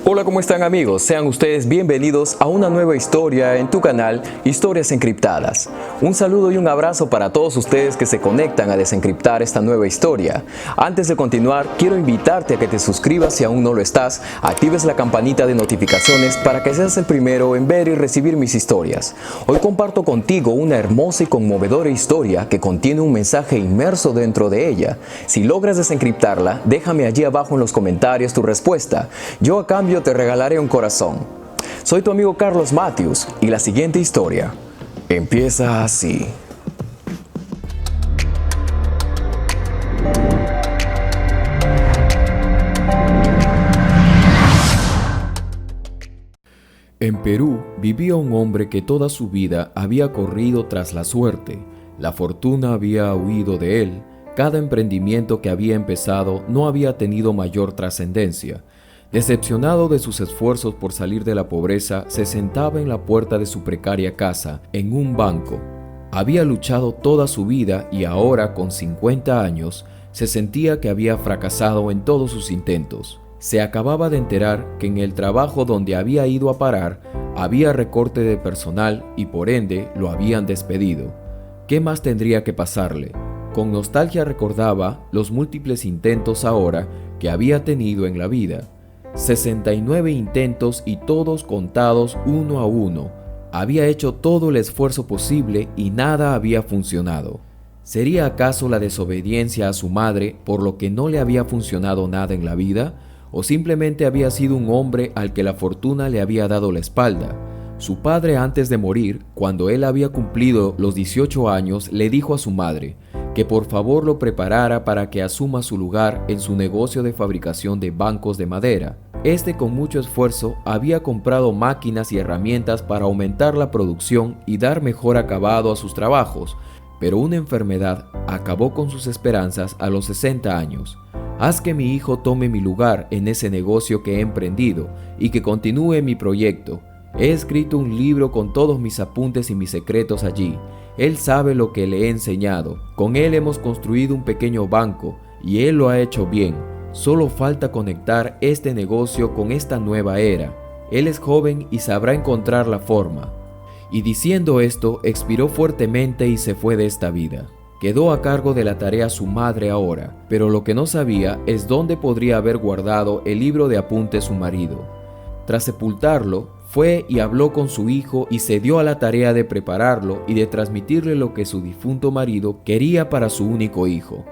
Hola, ¿cómo están amigos? Sean ustedes bienvenidos a una nueva historia en tu canal Historias Encriptadas. Un saludo y un abrazo para todos ustedes que se conectan a desencriptar esta nueva historia. Antes de continuar, quiero invitarte a que te suscribas si aún no lo estás, actives la campanita de notificaciones para que seas el primero en ver y recibir mis historias. Hoy comparto contigo una hermosa y conmovedora historia que contiene un mensaje inmerso dentro de ella. Si logras desencriptarla, déjame allí abajo en los comentarios tu respuesta. Yo a cambio te regalaré un corazón. Soy tu amigo Carlos Matthews y la siguiente historia empieza así. En Perú vivía un hombre que toda su vida había corrido tras la suerte. La fortuna había huido de él. Cada emprendimiento que había empezado no había tenido mayor trascendencia. Decepcionado de sus esfuerzos por salir de la pobreza, se sentaba en la puerta de su precaria casa, en un banco. Había luchado toda su vida y ahora, con 50 años, se sentía que había fracasado en todos sus intentos. Se acababa de enterar que en el trabajo donde había ido a parar, había recorte de personal y por ende lo habían despedido. ¿Qué más tendría que pasarle? Con nostalgia recordaba los múltiples intentos ahora que había tenido en la vida. 69 intentos y todos contados uno a uno. Había hecho todo el esfuerzo posible y nada había funcionado. ¿Sería acaso la desobediencia a su madre por lo que no le había funcionado nada en la vida? ¿O simplemente había sido un hombre al que la fortuna le había dado la espalda? Su padre, antes de morir, cuando él había cumplido los 18 años, le dijo a su madre que por favor lo preparara para que asuma su lugar en su negocio de fabricación de bancos de madera. Este, con mucho esfuerzo, había comprado máquinas y herramientas para aumentar la producción y dar mejor acabado a sus trabajos, pero una enfermedad acabó con sus esperanzas a los 60 años. Haz que mi hijo tome mi lugar en ese negocio que he emprendido y que continúe mi proyecto. He escrito un libro con todos mis apuntes y mis secretos allí. Él sabe lo que le he enseñado. Con él hemos construido un pequeño banco y él lo ha hecho bien. Solo falta conectar este negocio con esta nueva era. Él es joven y sabrá encontrar la forma. Y diciendo esto, expiró fuertemente y se fue de esta vida. Quedó a cargo de la tarea su madre ahora, pero lo que no sabía es dónde podría haber guardado el libro de apuntes su marido. Tras sepultarlo, fue y habló con su hijo y se dio a la tarea de prepararlo y de transmitirle lo que su difunto marido quería para su único hijo.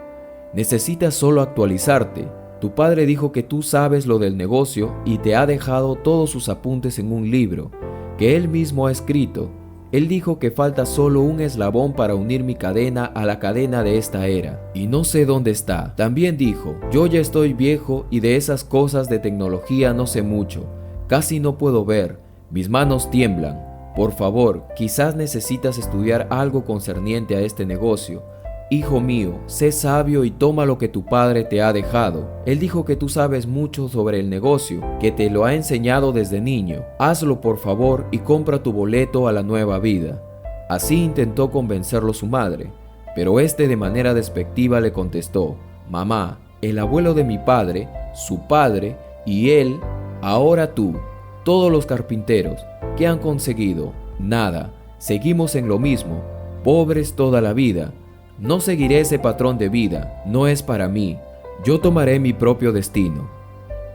Necesitas solo actualizarte. Tu padre dijo que tú sabes lo del negocio y te ha dejado todos sus apuntes en un libro, que él mismo ha escrito. Él dijo que falta solo un eslabón para unir mi cadena a la cadena de esta era, y no sé dónde está. También dijo, yo ya estoy viejo y de esas cosas de tecnología no sé mucho. Casi no puedo ver. Mis manos tiemblan. Por favor, quizás necesitas estudiar algo concerniente a este negocio. Hijo mío, sé sabio y toma lo que tu padre te ha dejado. Él dijo que tú sabes mucho sobre el negocio, que te lo ha enseñado desde niño. Hazlo por favor y compra tu boleto a la nueva vida. Así intentó convencerlo su madre, pero este de manera despectiva le contestó, mamá, el abuelo de mi padre, su padre y él, ahora tú. Todos los carpinteros, ¿qué han conseguido? Nada, seguimos en lo mismo, pobres toda la vida. No seguiré ese patrón de vida, no es para mí, yo tomaré mi propio destino.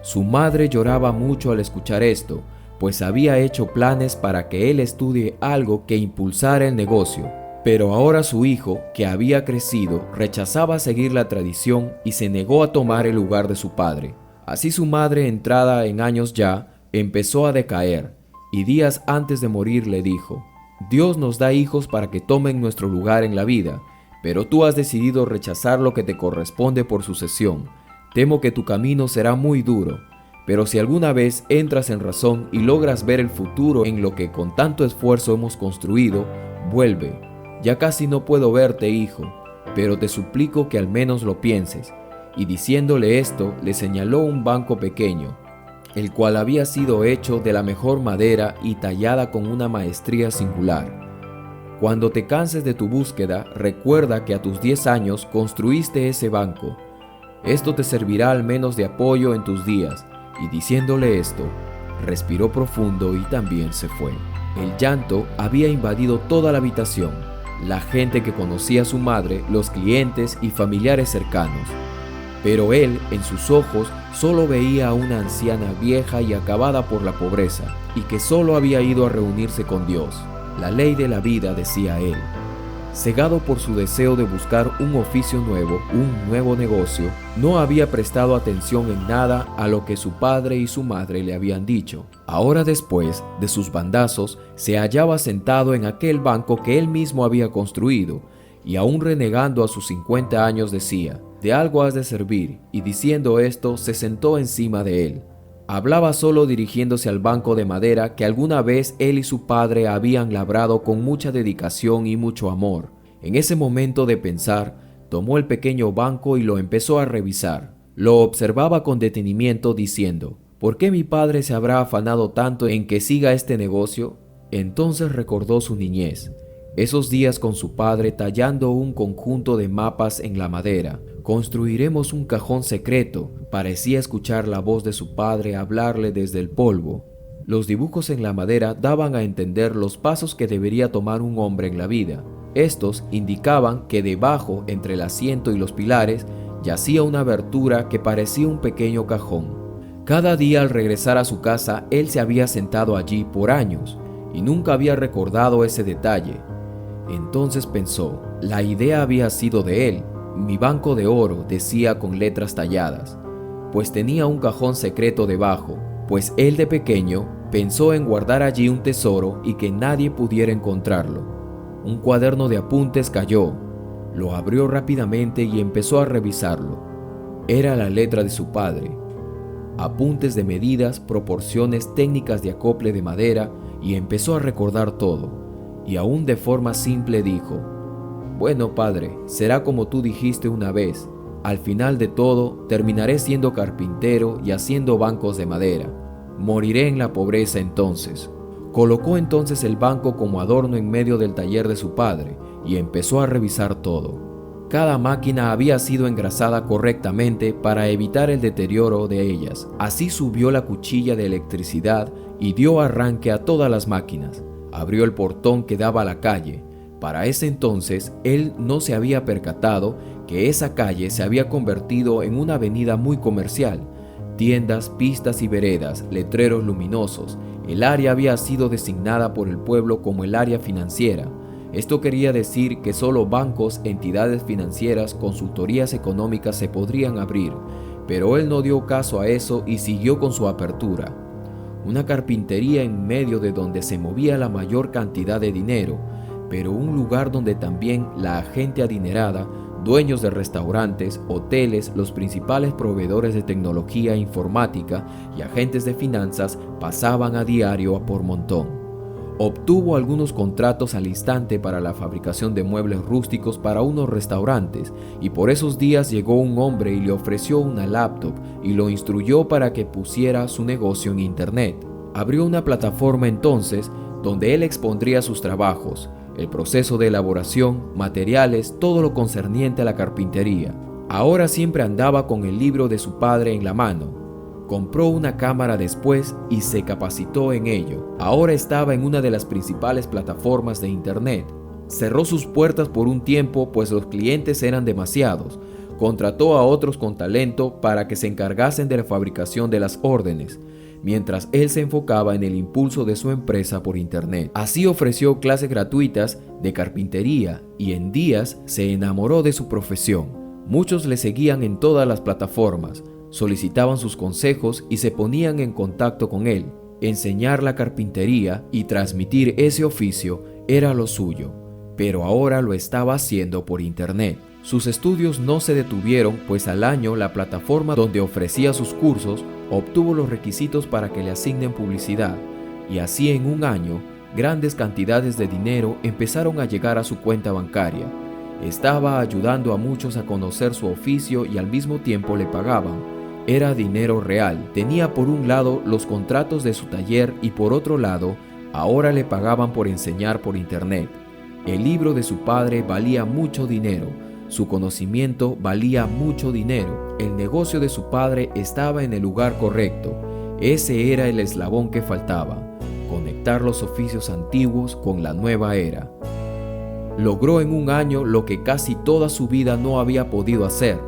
Su madre lloraba mucho al escuchar esto, pues había hecho planes para que él estudie algo que impulsara el negocio. Pero ahora su hijo, que había crecido, rechazaba seguir la tradición y se negó a tomar el lugar de su padre. Así su madre, entrada en años ya, empezó a decaer, y días antes de morir le dijo, Dios nos da hijos para que tomen nuestro lugar en la vida, pero tú has decidido rechazar lo que te corresponde por sucesión. Temo que tu camino será muy duro, pero si alguna vez entras en razón y logras ver el futuro en lo que con tanto esfuerzo hemos construido, vuelve. Ya casi no puedo verte, hijo, pero te suplico que al menos lo pienses. Y diciéndole esto, le señaló un banco pequeño, el cual había sido hecho de la mejor madera y tallada con una maestría singular. Cuando te canses de tu búsqueda, recuerda que a tus 10 años construiste ese banco. Esto te servirá al menos de apoyo en tus días, y diciéndole esto, respiró profundo y también se fue. El llanto había invadido toda la habitación, la gente que conocía a su madre, los clientes y familiares cercanos. Pero él, en sus ojos, solo veía a una anciana vieja y acabada por la pobreza, y que solo había ido a reunirse con Dios. La ley de la vida, decía él. Cegado por su deseo de buscar un oficio nuevo, un nuevo negocio, no había prestado atención en nada a lo que su padre y su madre le habían dicho. Ahora, después de sus bandazos, se hallaba sentado en aquel banco que él mismo había construido, y aún renegando a sus 50 años decía, «De algo has de servir», y diciendo esto se sentó encima de él. Hablaba solo dirigiéndose al banco de madera que alguna vez él y su padre habían labrado con mucha dedicación y mucho amor. En ese momento de pensar, tomó el pequeño banco y lo empezó a revisar. Lo observaba con detenimiento diciendo, «¿Por qué mi padre se habrá afanado tanto en que siga este negocio?». Entonces recordó su niñez, esos días con su padre tallando un conjunto de mapas en la madera. «Construiremos un cajón secreto», parecía escuchar la voz de su padre hablarle desde el polvo. Los dibujos en la madera daban a entender los pasos que debería tomar un hombre en la vida. Estos indicaban que debajo, entre el asiento y los pilares, yacía una abertura que parecía un pequeño cajón. Cada día al regresar a su casa, él se había sentado allí por años y nunca había recordado ese detalle. Entonces pensó, la idea había sido de él. «Mi banco de oro», decía con letras talladas, pues tenía un cajón secreto debajo, pues él de pequeño pensó en guardar allí un tesoro y que nadie pudiera encontrarlo. Un cuaderno de apuntes cayó, lo abrió rápidamente y empezó a revisarlo. Era la letra de su padre. Apuntes de medidas, proporciones, técnicas de acople de madera, y empezó a recordar todo. Y aún de forma simple dijo, «Bueno, padre, será como tú dijiste una vez. Al final de todo, terminaré siendo carpintero y haciendo bancos de madera. Moriré en la pobreza entonces». Colocó entonces el banco como adorno en medio del taller de su padre y empezó a revisar todo. Cada máquina había sido engrasada correctamente para evitar el deterioro de ellas. Así subió la cuchilla de electricidad y dio arranque a todas las máquinas. Abrió el portón que daba a la calle. Para ese entonces, él no se había percatado que esa calle se había convertido en una avenida muy comercial. Tiendas, pistas y veredas, letreros luminosos. El área había sido designada por el pueblo como el área financiera. Esto quería decir que solo bancos, entidades financieras, consultorías económicas se podrían abrir, pero él no dio caso a eso y siguió con su apertura. Una carpintería en medio de donde se movía la mayor cantidad de dinero, pero un lugar donde también la gente adinerada, dueños de restaurantes, hoteles, los principales proveedores de tecnología informática y agentes de finanzas pasaban a diario a por montón. Obtuvo algunos contratos al instante para la fabricación de muebles rústicos para unos restaurantes, y por esos días llegó un hombre y le ofreció una laptop y lo instruyó para que pusiera su negocio en internet. Abrió una plataforma entonces donde él expondría sus trabajos, el proceso de elaboración, materiales, todo lo concerniente a la carpintería. Ahora siempre andaba con el libro de su padre en la mano. Compró una cámara después y se capacitó en ello. Ahora estaba en una de las principales plataformas de internet. Cerró sus puertas por un tiempo pues los clientes eran demasiados. Contrató a otros con talento para que se encargasen de la fabricación de las órdenes, mientras él se enfocaba en el impulso de su empresa por internet. Así ofreció clases gratuitas de carpintería y en días se enamoró de su profesión. Muchos le seguían en todas las plataformas, solicitaban sus consejos y se ponían en contacto con él. Enseñar la carpintería y transmitir ese oficio era lo suyo, pero ahora lo estaba haciendo por internet. Sus estudios no se detuvieron, pues al año la plataforma donde ofrecía sus cursos obtuvo los requisitos para que le asignen publicidad, y así en un año grandes cantidades de dinero empezaron a llegar a su cuenta bancaria. Estaba ayudando a muchos a conocer su oficio y al mismo tiempo le pagaban. Era dinero real. Tenía por un lado los contratos de su taller y por otro lado, ahora le pagaban por enseñar por internet. El libro de su padre valía mucho dinero. Su conocimiento valía mucho dinero. El negocio de su padre estaba en el lugar correcto. Ese era el eslabón que faltaba: conectar los oficios antiguos con la nueva era. Logró en un año lo que casi toda su vida no había podido hacer.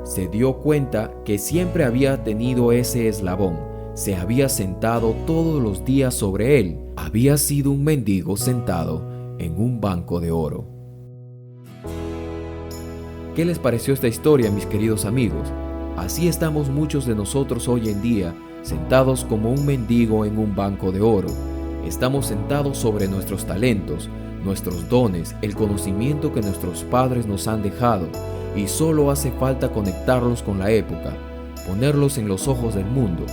Se dio cuenta que siempre había tenido ese eslabón. Se había sentado todos los días sobre él. Había sido un mendigo sentado en un banco de oro. ¿Qué les pareció esta historia, mis queridos amigos? Así estamos muchos de nosotros hoy en día, sentados como un mendigo en un banco de oro. Estamos sentados sobre nuestros talentos, nuestros dones, el conocimiento que nuestros padres nos han dejado, y solo hace falta conectarlos con la época, ponerlos en los ojos del mundo.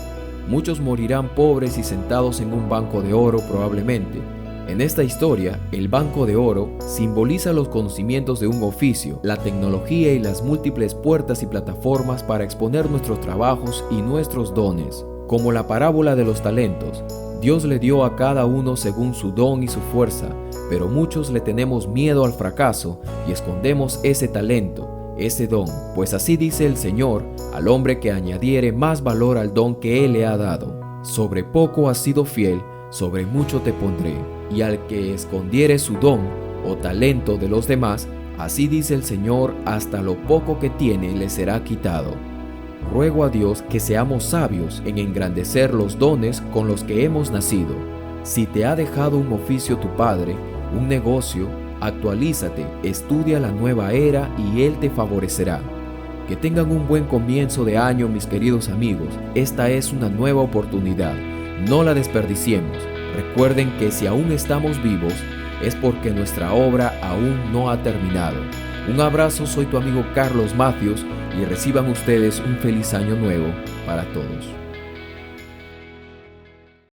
Muchos morirán pobres y sentados en un banco de oro probablemente. En esta historia, el banco de oro simboliza los conocimientos de un oficio, la tecnología y las múltiples puertas y plataformas para exponer nuestros trabajos y nuestros dones. Como la parábola de los talentos, Dios le dio a cada uno según su don y su fuerza, pero muchos le tenemos miedo al fracaso y escondemos ese talento, ese don, pues así dice el Señor al hombre que añadiere más valor al don que Él le ha dado. Sobre poco has sido fiel, sobre mucho te pondré. Y al que escondiere su don o talento de los demás, así dice el Señor, hasta lo poco que tiene le será quitado. Ruego a Dios que seamos sabios en engrandecer los dones con los que hemos nacido. Si te ha dejado un oficio tu Padre, un negocio, actualízate, estudia la nueva era y Él te favorecerá. Que tengan un buen comienzo de año, mis queridos amigos. Esta es una nueva oportunidad. No la desperdiciemos. Recuerden que si aún estamos vivos, es porque nuestra obra aún no ha terminado. Un abrazo, soy tu amigo Carlos Matthews y reciban ustedes un feliz año nuevo para todos.